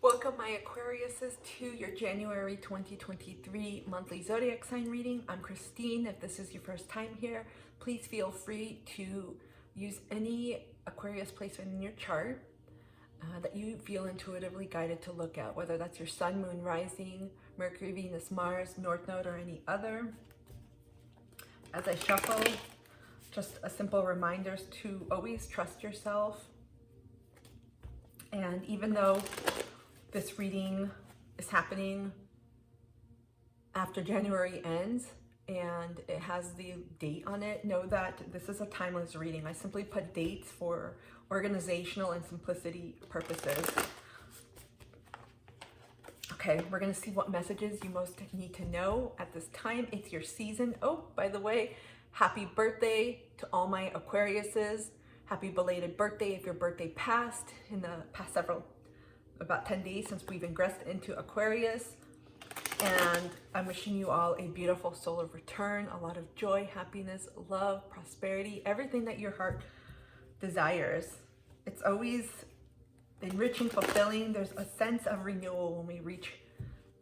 Welcome my Aquariuses to your January 2023 monthly zodiac sign reading. I'm Christine. If this is your first time here, please feel free to use any Aquarius placement in your chart that you feel intuitively guided to look at, whether that's your sun, moon, rising, Mercury, Venus, Mars, North Node, or any other. As I shuffle, just a simple reminder to always trust yourself. And even though this reading is happening after January ends and it has the date on it, know that this is a timeless reading. I simply put dates for organizational and simplicity purposes. Okay, we're gonna see what messages you most need to know at this time. It's your season. Oh, by the way, happy birthday to all my Aquariuses. Happy belated birthday if your birthday passed in the past about 10 days since we've ingressed into Aquarius. And I'm wishing you all a beautiful solar return, a lot of joy, happiness, love, prosperity, everything that your heart desires. It's always enriching, fulfilling. There's a sense of renewal when we reach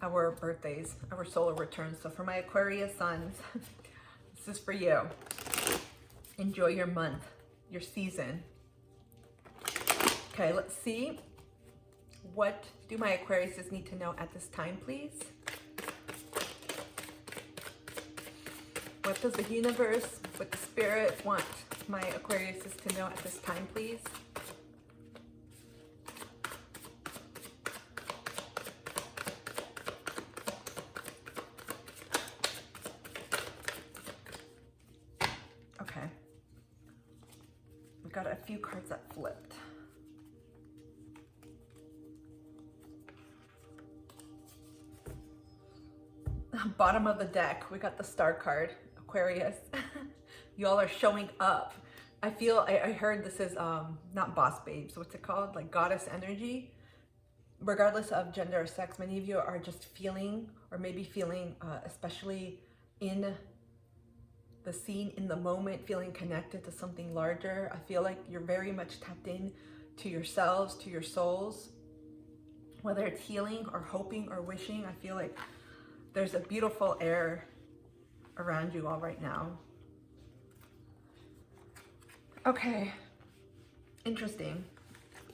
our birthdays, our solar returns. So for my Aquarius sons, this is for you. Enjoy your month, your season. Okay, let's see. What do my Aquariuses need to know at this time, please? What does the universe, what the spirit want my Aquariuses to know at this time, please? Okay. We got a few cards that flipped. Bottom of the deck, we got the star card, Aquarius. Y'all are showing up. I heard this is not boss babes, what's it called? Like goddess energy. Regardless of gender or sex, many of you are just feeling, or maybe feeling, especially in the scene, in the moment, feeling connected to something larger. I feel like you're very much tapped in to yourselves, to your souls. Whether it's healing or hoping or wishing, I feel like there's a beautiful air around you all right now. Okay, interesting.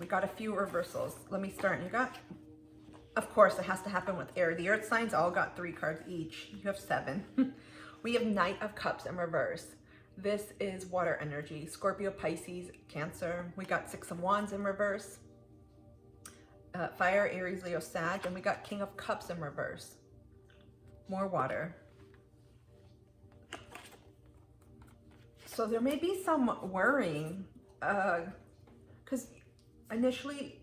We got a few reversals. Let me start. You got, of course, it has to happen with air. The earth signs all got 3 cards each. You have 7. We have Knight of Cups in reverse. This is water energy. Scorpio, Pisces, Cancer. We got 6 of Wands in reverse. Fire, Aries, Leo, Sag. And we got King of Cups in reverse. More water. So there may be some worrying, because initially,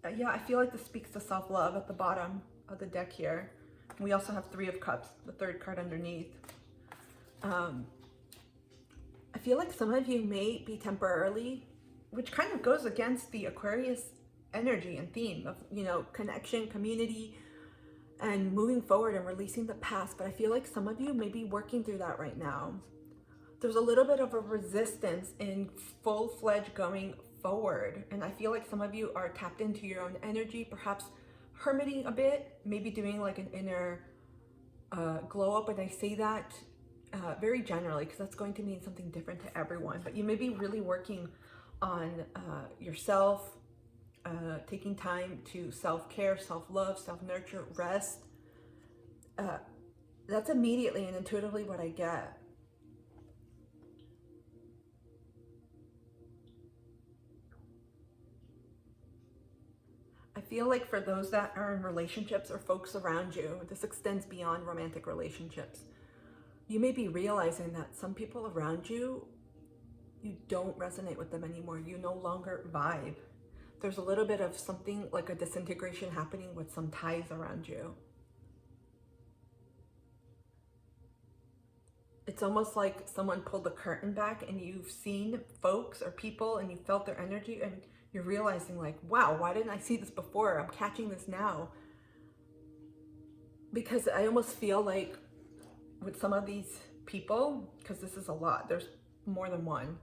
yeah, I feel like this speaks to self-love at the bottom of the deck here. We also have 3 of Cups, the 3rd card underneath. I feel like some of you may be temporarily, which kind of goes against the Aquarius energy and theme of, you know, connection, community, and moving forward and releasing the past. But I feel like some of you may be working through that right now. There's a little bit of a resistance in full-fledged going forward. And I feel like some of you are tapped into your own energy, perhaps hermiting a bit, maybe doing like an inner glow up. And I say that very generally because that's going to mean something different to everyone. But you may be really working on yourself, taking time to self-care, self-love, self-nurture, rest. That's immediately and intuitively what I get. I feel like for those that are in relationships or folks around you, this extends beyond romantic relationships. You may be realizing that some people around you, you don't resonate with them anymore. You no longer vibe. There's a little bit of something like a disintegration happening with some ties around you. It's almost like someone pulled the curtain back and you've seen folks or people and you felt their energy and you're realizing like, wow, why didn't I see this before? I'm catching this now. Because I almost feel like with some of these people, because this is a lot, there's more than one,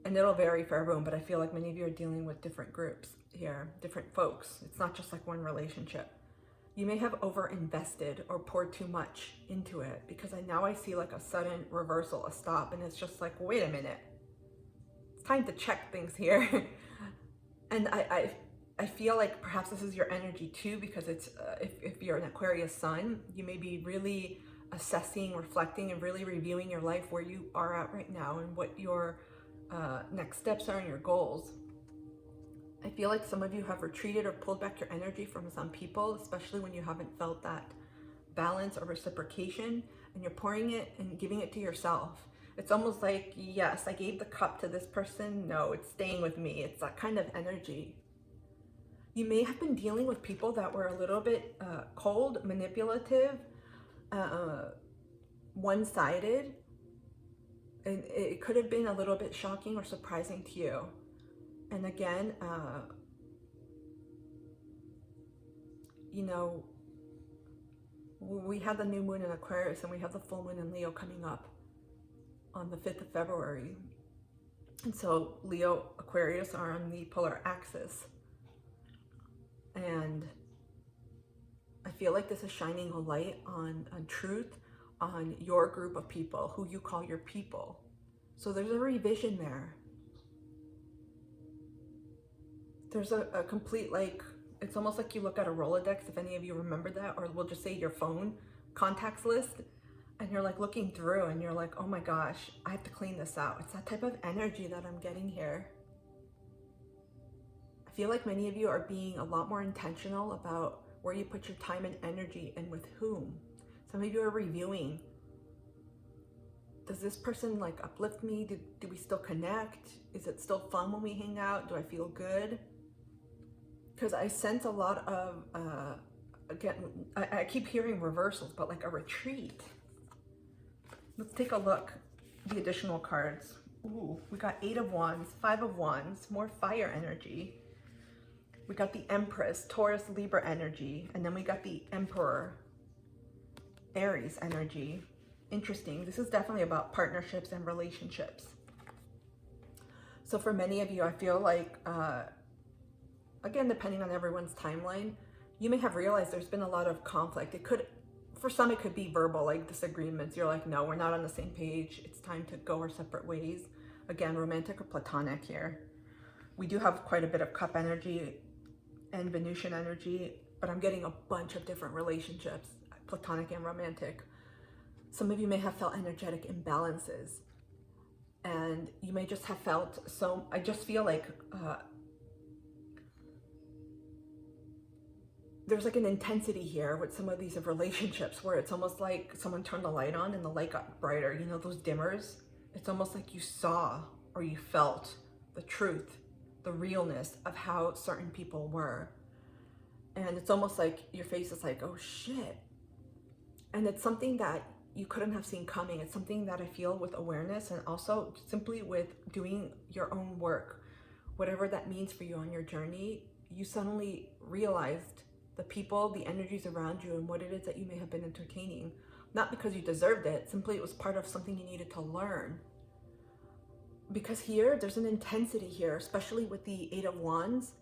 and it'll vary for everyone, but I feel like many of you are dealing with different groups. here, different folks. It's not just like one relationship. You may have over-invested or poured too much into it, because now I see like a sudden reversal, a stop, and it's just like, wait a minute. It's time to check things here. And I feel like perhaps this is your energy too, because it's if you're an Aquarius sun, you may be really assessing, reflecting, and really reviewing your life, where you are at right now and what your next steps are and your goals. I feel like some of you have retreated or pulled back your energy from some people, especially when you haven't felt that balance or reciprocation, and you're pouring it and giving it to yourself. It's almost like, yes, I gave the cup to this person. No, it's staying with me. It's that kind of energy. You may have been dealing with people that were a little bit cold, manipulative, one-sided, and it could have been a little bit shocking or surprising to you. And again, you know, we had the new moon in Aquarius and we have the full moon in Leo coming up on the 5th of February. And so Leo, Aquarius are on the polar axis. And I feel like this is shining a light on truth, on your group of people, who you call your people. So there's a revision there. There's a complete, like, it's almost like you look at a Rolodex, if any of you remember that, or we'll just say your phone contacts list, and you're like looking through and you're like, oh my gosh, I have to clean this out. It's that type of energy that I'm getting here. I feel like many of you are being a lot more intentional about where you put your time and energy and with whom. Some of you are reviewing. Does this person like uplift me? Do we still connect? Is it still fun when we hang out? Do I feel good? Because I sense a lot of, again, I keep hearing reversals, but like a retreat. Let's take a look, the additional cards. Ooh, we got 8 of Wands, 5 of Wands, more fire energy. We got the Empress, Taurus, Libra energy, and then we got the Emperor, Aries energy. Interesting. This is definitely about partnerships and relationships. So for many of you, I feel like, again, depending on everyone's timeline, you may have realized there's been a lot of conflict. It could, for some, it could be verbal, like disagreements. You're like, no, we're not on the same page. It's time to go our separate ways. Again, romantic or platonic here. We do have quite a bit of cup energy and Venusian energy, but I'm getting a bunch of different relationships, platonic and romantic. Some of you may have felt energetic imbalances, and you may just have felt, so I just feel like there's like an intensity here with some of these relationships where it's almost like someone turned the light on and the light got brighter. You know, those dimmers? It's almost like you saw or you felt the truth, the realness of how certain people were. And it's almost like your face is like, oh shit. And it's something that you couldn't have seen coming. It's something that I feel with awareness, and also simply with doing your own work, whatever that means for you on your journey, you suddenly realized the people, the energies around you, and what it is that you may have been entertaining. Not because you deserved it, simply it was part of something you needed to learn. Because here, there's an intensity here, especially with the 8 of Wands.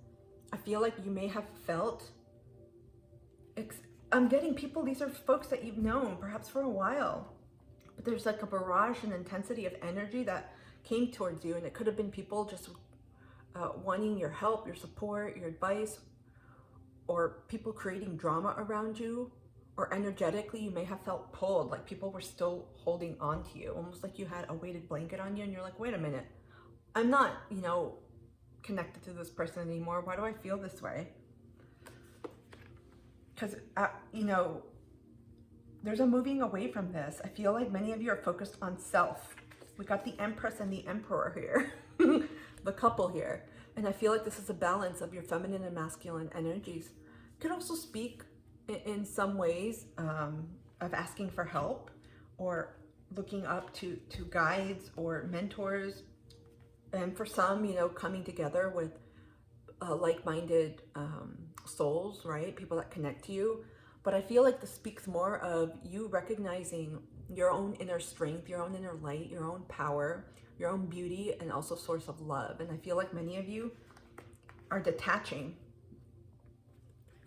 I feel like you may have felt, I'm getting people, these are folks that you've known perhaps for a while, but there's like a barrage and intensity of energy that came towards you, and it could have been people just wanting your help, your support, your advice, or people creating drama around you, or energetically you may have felt pulled, like people were still holding on to you, almost like you had a weighted blanket on you, and you're like, wait a minute, I'm not, you know, connected to this person anymore. Why do I feel this way? Because, you know, there's a moving away from this. I feel like many of you are focused on self. We got the Empress and the Emperor here, the couple here. And I feel like this is a balance of your feminine and masculine energies. It could also speak in some ways of asking for help, or looking up to guides or mentors. And for some, you know, coming together with like-minded souls, right? People that connect to you. But I feel like this speaks more of you recognizing your own inner strength, your own inner light, your own power, your own beauty, and also source of love. And I feel like many of you are detaching,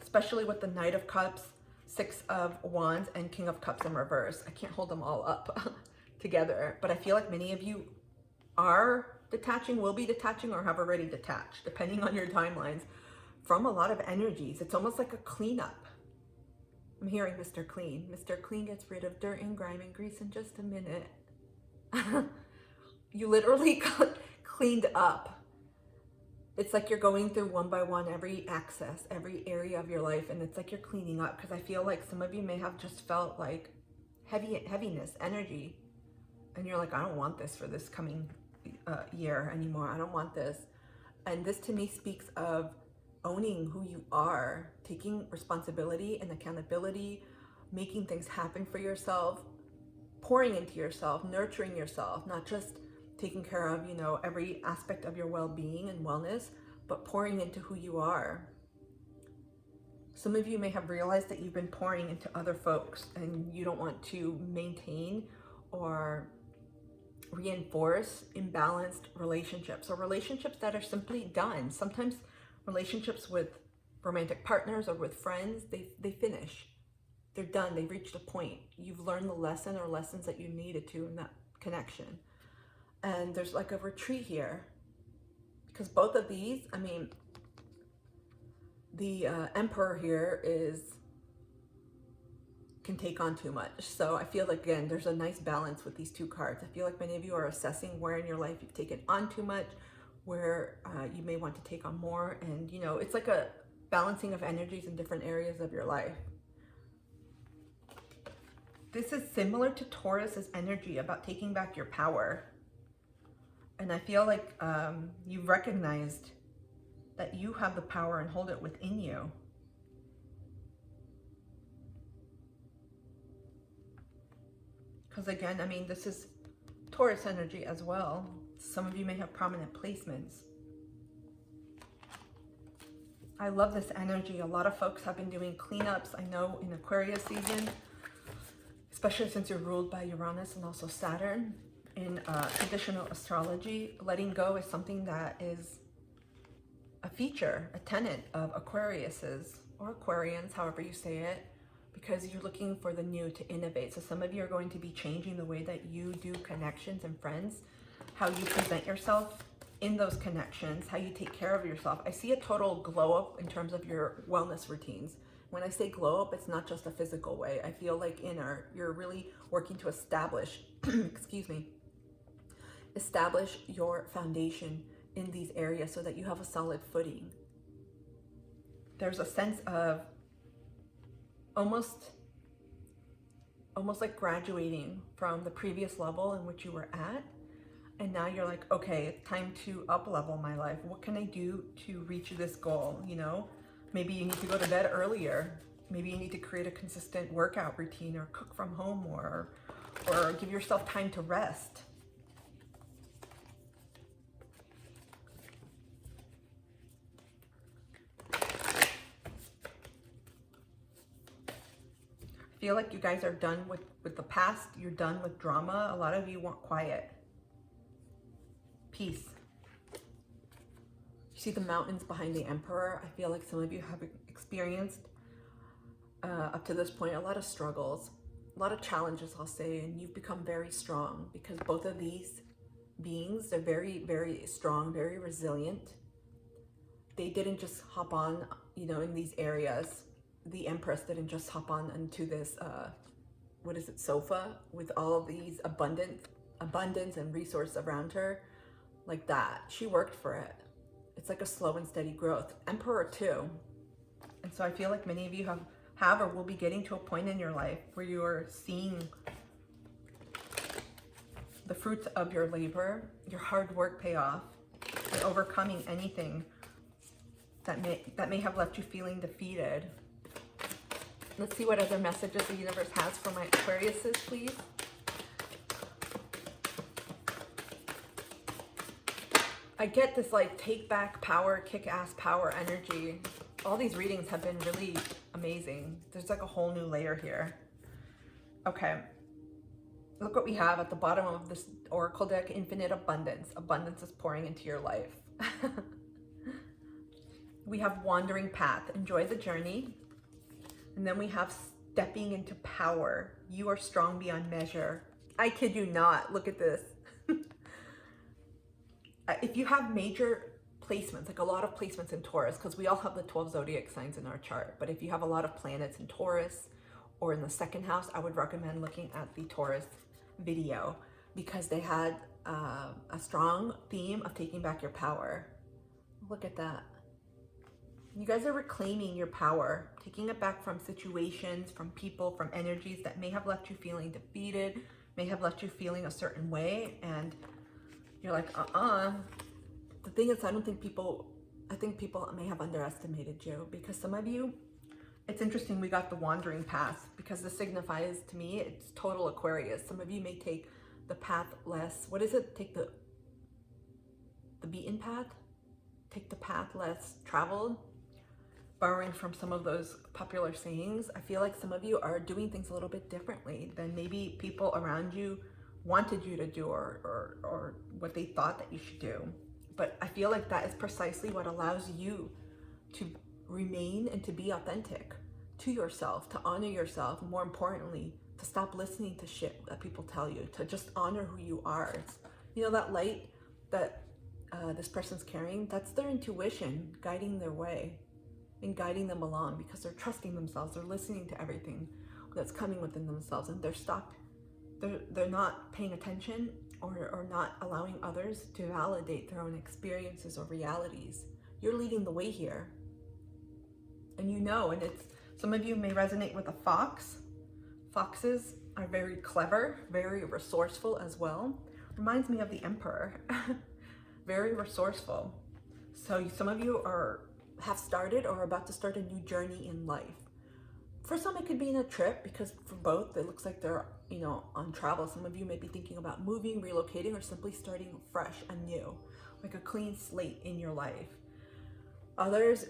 especially with the Knight of Cups, Six of Wands, and King of Cups in reverse. I can't hold them all up together, but I feel like many of you are detaching, will be detaching, or have already detached, depending on your timelines, from a lot of energies. It's almost like a cleanup. I'm hearing Mr. Clean. Mr. Clean gets rid of dirt and grime and grease in just a minute. You literally got cleaned up. It's like you're going through one by one every access, every area of your life, and it's like you're cleaning up, because I feel like some of you may have just felt like heaviness, energy, and you're like, I don't want this for this coming year anymore. I don't want this. And this to me speaks of owning who you are, taking responsibility and accountability, making things happen for yourself, pouring into yourself, nurturing yourself, not just taking care of, you know, every aspect of your well-being and wellness, but pouring into who you are. Some of you may have realized that you've been pouring into other folks and you don't want to maintain or reinforce imbalanced relationships, or relationships that are simply done. Sometimes relationships with romantic partners or with friends, they finish. They're done. They've reached a point. You've learned the lesson or lessons that you needed to in that connection. And there's like a retreat here, because both of these, I mean, the Emperor here can take on too much. So I feel like, again, there's a nice balance with these two cards. I feel like many of you are assessing where in your life you've taken on too much, where you may want to take on more. And, you know, it's like a balancing of energies in different areas of your life. This is similar to Taurus's energy about taking back your power. And I feel like you've recognized that you have the power and hold it within you. Because again, I mean, this is Taurus energy as well. Some of you may have prominent placements. I love this energy. A lot of folks have been doing cleanups. I know in Aquarius season, especially since you're ruled by Uranus and also Saturn. In traditional astrology, letting go is something that is a feature, a tenet of Aquariuses or Aquarians, however you say it, because you're looking for the new to innovate. So some of you are going to be changing the way that you do connections and friends, how you present yourself in those connections, how you take care of yourself. I see a total glow up in terms of your wellness routines. When I say glow up, it's not just a physical way. I feel like you're really working to establish, excuse me, establish your foundation in these areas so that you have a solid footing. There's a sense of almost like graduating from the previous level in which you were at. And now you're like, okay, it's time to up level my life. What can I do to reach this goal? You know, maybe you need to go to bed earlier. Maybe you need to create a consistent workout routine, or cook from home more, or give yourself time to rest. I feel like you guys are done with the past. You're done with drama. A lot of you want quiet. Peace. You see the mountains behind the Emperor. I feel like some of you have experienced up to this point a lot of struggles, a lot of challenges, I'll say, and you've become very strong, because both of these beings, they're very, very strong, very resilient. They didn't just hop on, you know, in these areas. The Empress didn't just hop on into this, what is it, sofa with all of these abundance and resource around her like that. She worked for it. It's like a slow and steady growth. Emperor too. And so I feel like many of you have or will be getting to a point in your life where you are seeing the fruits of your labor, your hard work pay off. You're overcoming anything that may have left you feeling defeated. Let's see what other messages the universe has for my Aquariuses, please. I get this like take back power, kick ass power energy. All these readings have been really amazing. There's like a whole new layer here. Okay. Look what we have at the bottom of this Oracle deck, infinite abundance. Abundance is pouring into your life. We have wandering path, enjoy the journey. And then we have stepping into power. You are strong beyond measure. I kid you not, look at this. If you have major placements, like a lot of placements in Taurus, because we all have the 12 zodiac signs in our chart, but if you have a lot of planets in Taurus or in the second house, I would recommend looking at the Taurus video because they had a strong theme of taking back your power. Look at that. You guys are reclaiming your power, taking it back from situations, from people, from energies that may have left you feeling defeated, may have left you feeling a certain way, and you're like, The thing is, I think people may have underestimated you, because some of you, it's interesting, we got the wandering path, because this signifies to me, it's total Aquarius. Some of you may take the path less, what is it? Take the beaten path? Take the path less traveled? Borrowing from some of those popular sayings, I feel like some of you are doing things a little bit differently than maybe people around you wanted you to do, or what they thought that you should do. But I feel like that is precisely what allows you to remain and to be authentic to yourself, to honor yourself, and more importantly, to stop listening to shit that people tell you, to just honor who you are. It's, you know, that light that this person's carrying, that's their intuition guiding their way and guiding them along, because they're trusting themselves, they're listening to everything that's coming within themselves, and they're not paying attention or not allowing others to validate their own experiences or realities. You're leading the way here. And you know, and it's, some of you may resonate with a fox. Foxes are very clever, very resourceful as well. Reminds me of the Emperor. Very resourceful. So some of you have started or are about to start a new journey in life. For some, it could be in a trip, because for both, it looks like they're, you know, on travel. Some of you may be thinking about moving, relocating, or simply starting fresh, anew, like a clean slate in your life. Others,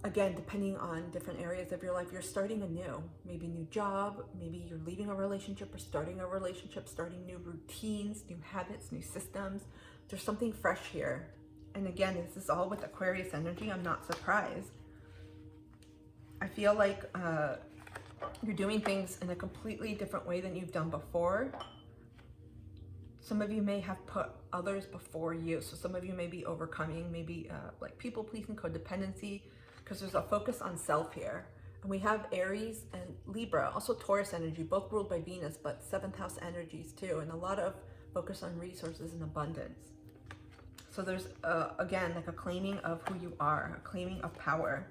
again, depending on different areas of your life, you're starting anew. Maybe new job, maybe you're leaving a relationship or starting a relationship, starting new routines, new habits, new systems. There's something fresh here. And again, this is all with Aquarius energy. I'm not surprised. I feel like you're doing things in a completely different way than you've done before. Some of you may have put others before you. So some of you may be overcoming maybe like people pleasing, codependency, because there's a focus on self here. And we have Aries and Libra, also Taurus energy, both ruled by Venus, but 7th house energies too. And a lot of focus on resources and abundance. So there's, again, like a claiming of who you are, a claiming of power.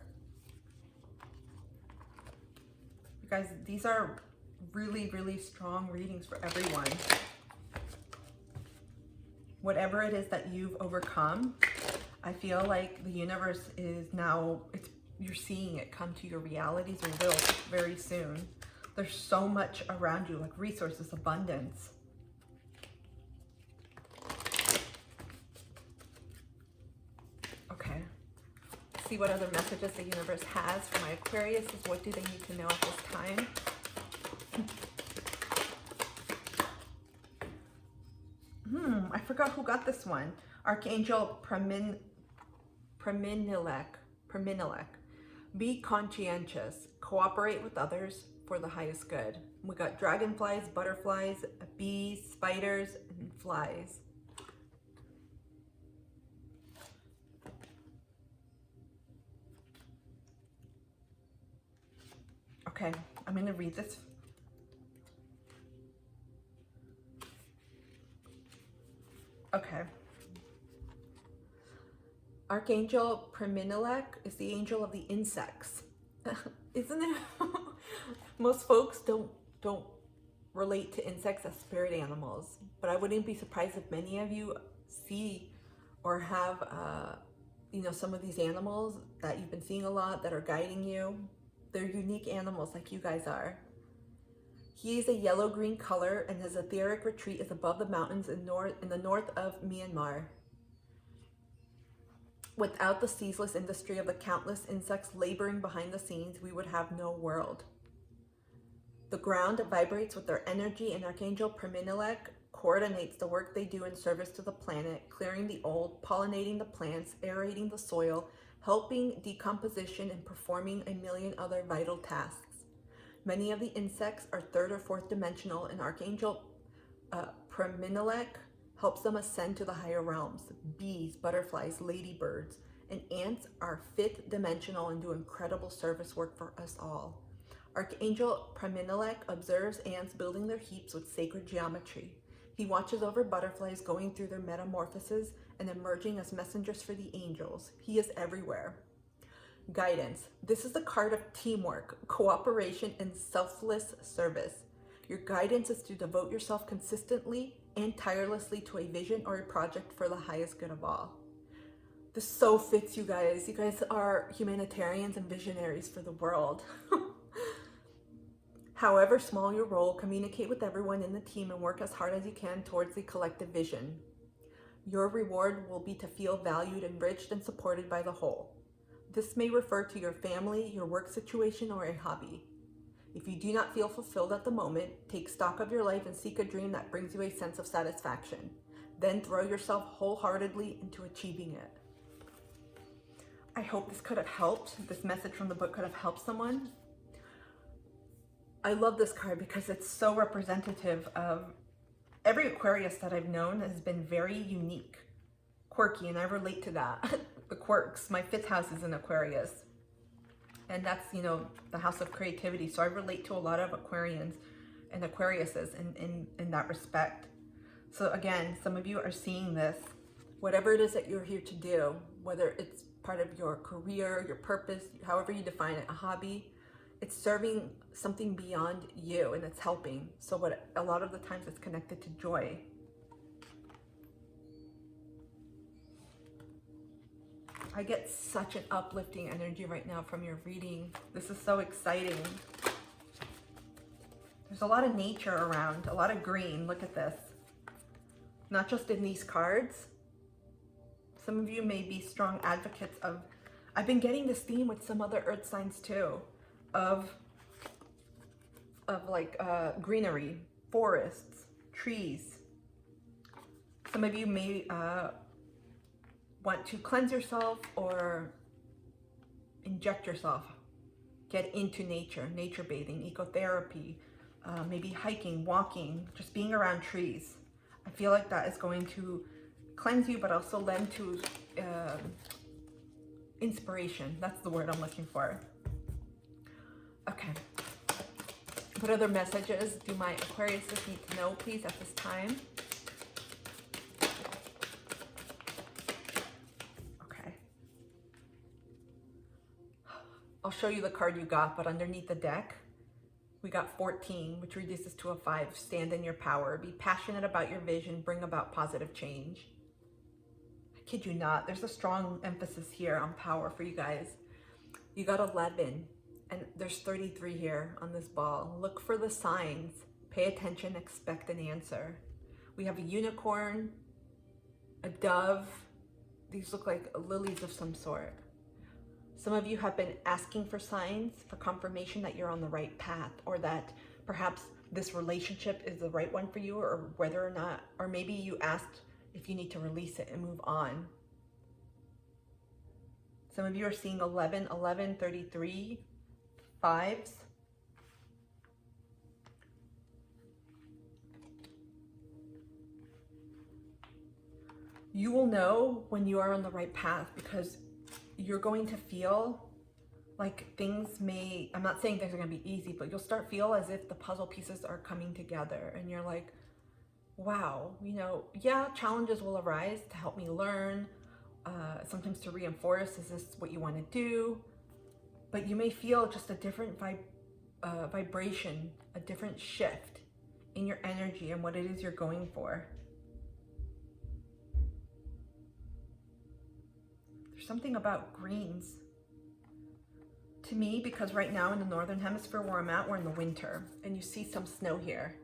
You guys, these are really, really strong readings for everyone. Whatever it is that you've overcome, I feel like the universe is now, you're seeing it come to your realities or will very soon. There's so much around you, like resources, abundance. Okay. See what other messages the universe has for my Aquarius. What do they need to know at this time? I forgot who got this one. Archangel Praminilek. Be conscientious. Cooperate with others for the highest good. We got dragonflies, butterflies, bees, spiders, and flies. Okay, I'm going to read this. Okay. Archangel Praminilek is the angel of the insects. Isn't it? Most folks don't relate to insects as spirit animals, but I wouldn't be surprised if many of you see or have, you know, some of these animals that you've been seeing a lot that are guiding you. They're unique animals like you guys are. He is a yellow-green color, and his etheric retreat is above the mountains in the north of Myanmar. Without the ceaseless industry of the countless insects laboring behind the scenes, we would have no world. The ground vibrates with their energy, and Archangel Praminilek coordinates the work they do in service to the planet, clearing the old, pollinating the plants, aerating the soil, helping decomposition and performing a million other vital tasks. Many of the insects are third or fourth dimensional, and Archangel Praminelek helps them ascend to the higher realms. Bees, butterflies, ladybirds, and ants are fifth dimensional and do incredible service work for us all. Archangel Praminelek observes ants building their heaps with sacred geometry. He watches over butterflies going through their metamorphoses and emerging as messengers for the angels. He is everywhere. Guidance. This is the card of teamwork, cooperation, and selfless service. Your guidance is to devote yourself consistently and tirelessly to a vision or a project for the highest good of all. This so fits you guys. You guys are humanitarians and visionaries for the world. However small your role, communicate with everyone in the team and work as hard as you can towards the collective vision. Your reward will be to feel valued, enriched, and supported by the whole. This may refer to your family, your work situation, or a hobby. If you do not feel fulfilled at the moment, take stock of your life and seek a dream that brings you a sense of satisfaction. Then throw yourself wholeheartedly into achieving it. I hope this could have helped. This message from the book could have helped someone. I love this card because it's so representative of every Aquarius that I've known has been very unique, quirky, and I relate to that. The quirks. My 5th house is in Aquarius. And that's, you know, the house of creativity. So I relate to a lot of Aquarians and Aquariuses in that respect. So again, some of you are seeing this. Whatever it is that you're here to do, whether it's part of your career, your purpose, however you define it, a hobby, it's serving something beyond you and it's helping. So a lot of the times it's connected to joy. I get such an uplifting energy right now from your reading. This is so exciting. There's a lot of nature around, a lot of green. Look at this. Not just in these cards. Some of you may be strong advocates of, I've been getting this theme with some other earth signs too, of like greenery, forests, trees. Some of you may want to cleanse yourself or inject yourself, get into nature, nature bathing, ecotherapy, maybe hiking, walking, just being around trees. I feel like that is going to cleanse you, but also lend to inspiration. That's the word I'm looking for. Okay. What other messages do my Aquariuses need to know, please, at this time? I'll show you the card you got, but underneath the deck, we got 14, which reduces to a 5. Stand in your power. Be passionate about your vision. Bring about positive change. I kid you not. There's a strong emphasis here on power for you guys. You got 11, and there's 33 here on this ball. Look for the signs. Pay attention. Expect an answer. We have a unicorn, a dove. These look like lilies of some sort. Some of you have been asking for signs, for confirmation that you're on the right path, or that perhaps this relationship is the right one for you, or whether or not, or maybe you asked if you need to release it and move on. Some of you are seeing 11, 11, 33, 5s. You will know when you are on the right path because you're going to feel like things may, I'm not saying things are going to be easy, but you'll start feel as if the puzzle pieces are coming together and you're like, wow, you know, yeah, challenges will arise to help me learn, sometimes to reinforce, is this what you want to do? But you may feel just a different vibration, a different shift in your energy and what it is you're going for. Something about greens to me, because right now in the northern hemisphere where I'm at, we're in the winter and you see some snow here,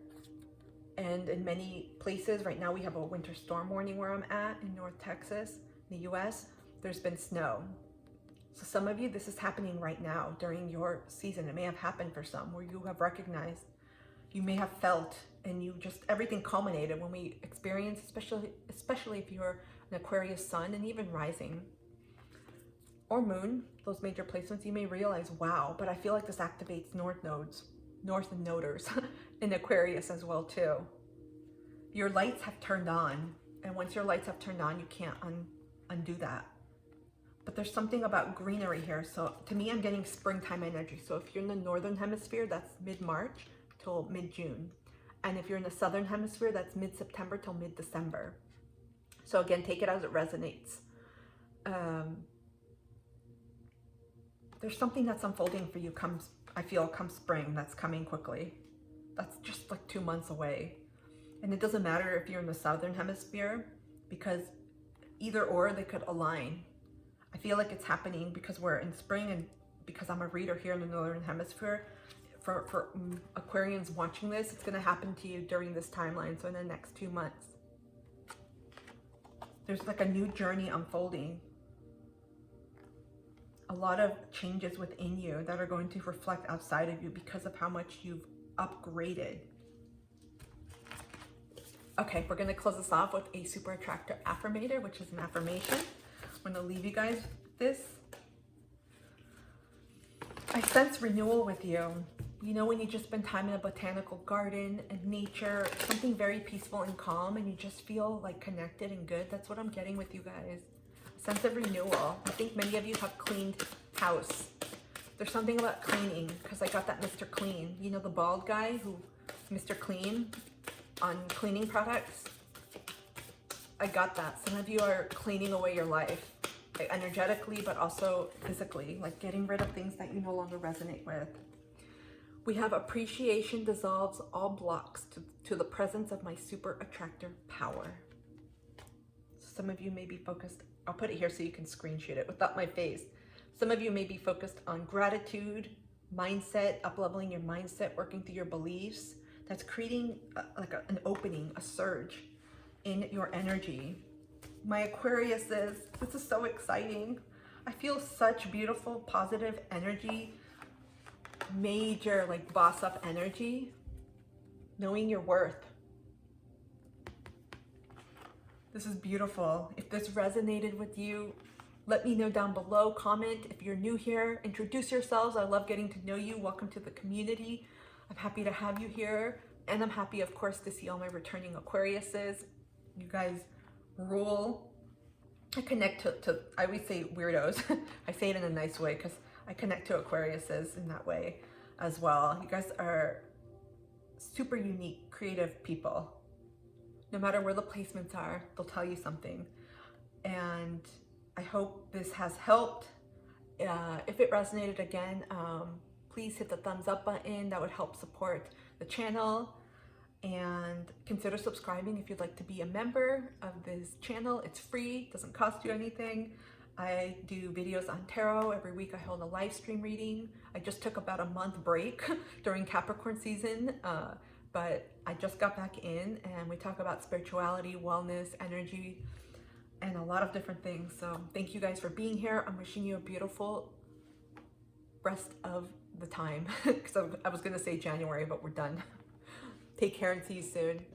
and in many places right now we have a winter storm warning where I'm at in North Texas, in the US. There's been snow. So some of you, this is happening right now during your season. It may have happened for some where you have recognized, you may have felt, and you just, everything culminated when we experience, especially if you're an Aquarius sun and even rising. or moon, those major placements, you may realize, wow, but I feel like this activates north nodes, north noders in Aquarius as well too. Your lights have turned on, and once your lights have turned on, you can't undo that. But there's something about greenery here. So to me, I'm getting springtime energy. So if you're in the northern hemisphere, that's mid-March till mid-June. And if you're in the southern hemisphere, that's mid-September till mid-December. So again, take it as it resonates. There's something that's unfolding for you I feel come spring, that's coming quickly. That's just like 2 months away. And it doesn't matter if you're in the southern hemisphere, because either or they could align. I feel like it's happening because we're in spring, and because I'm a reader here in the northern hemisphere. For Aquarians watching this, it's going to happen to you during this timeline, so in the next 2 months. There's like a new journey unfolding. A lot of changes within you that are going to reflect outside of you because of how much you've upgraded. Okay, we're going to close this off with a super attractor affirmator, which is an affirmation. I'm going to leave you guys with this. I sense renewal with you. You know, when you just spend time in a botanical garden and nature, something very peaceful and calm, and you just feel like connected and good. That's what I'm getting with you guys. A sense of renewal. I think many of you have cleaned house. There's something about cleaning, because I got that Mr. Clean. You know, the bald guy who, Mr. Clean, on cleaning products. I got that. Some of you are cleaning away your life, like energetically, but also physically, like getting rid of things that you no longer resonate with. We have appreciation dissolves all blocks to the presence of my super attractor power. Some of you may be focused, I'll put it here so you can screenshot it without my face. Some of you may be focused on gratitude, mindset, up-leveling your mindset, working through your beliefs. That's creating an opening, a surge in your energy. My Aquariuses, this is so exciting. I feel such beautiful, positive energy, major like boss up energy, knowing your worth. This is beautiful. If this resonated with you, let me know down below. Comment if you're new here. Introduce yourselves. I love getting to know you. Welcome to the community. I'm happy to have you here. And I'm happy, of course, to see all my returning Aquariuses. You guys rule. I connect to I always say weirdos. I say it in a nice way because I connect to Aquariuses in that way as well. You guys are super unique, creative people. No matter where the placements are, they'll tell you something. And I hope this has helped. If it resonated again, please hit the thumbs up button. That would help support the channel. And consider subscribing if you'd like to be a member of this channel. It's free, doesn't cost you anything. I do videos on tarot. Every week I hold a live stream reading. I just took about a month break during Capricorn season, but I just got back in, and we talk about spirituality, wellness, energy, and a lot of different things. So thank you guys for being here. I'm wishing you a beautiful rest of the time, because I was gonna say January, but we're done. Take care and see you soon.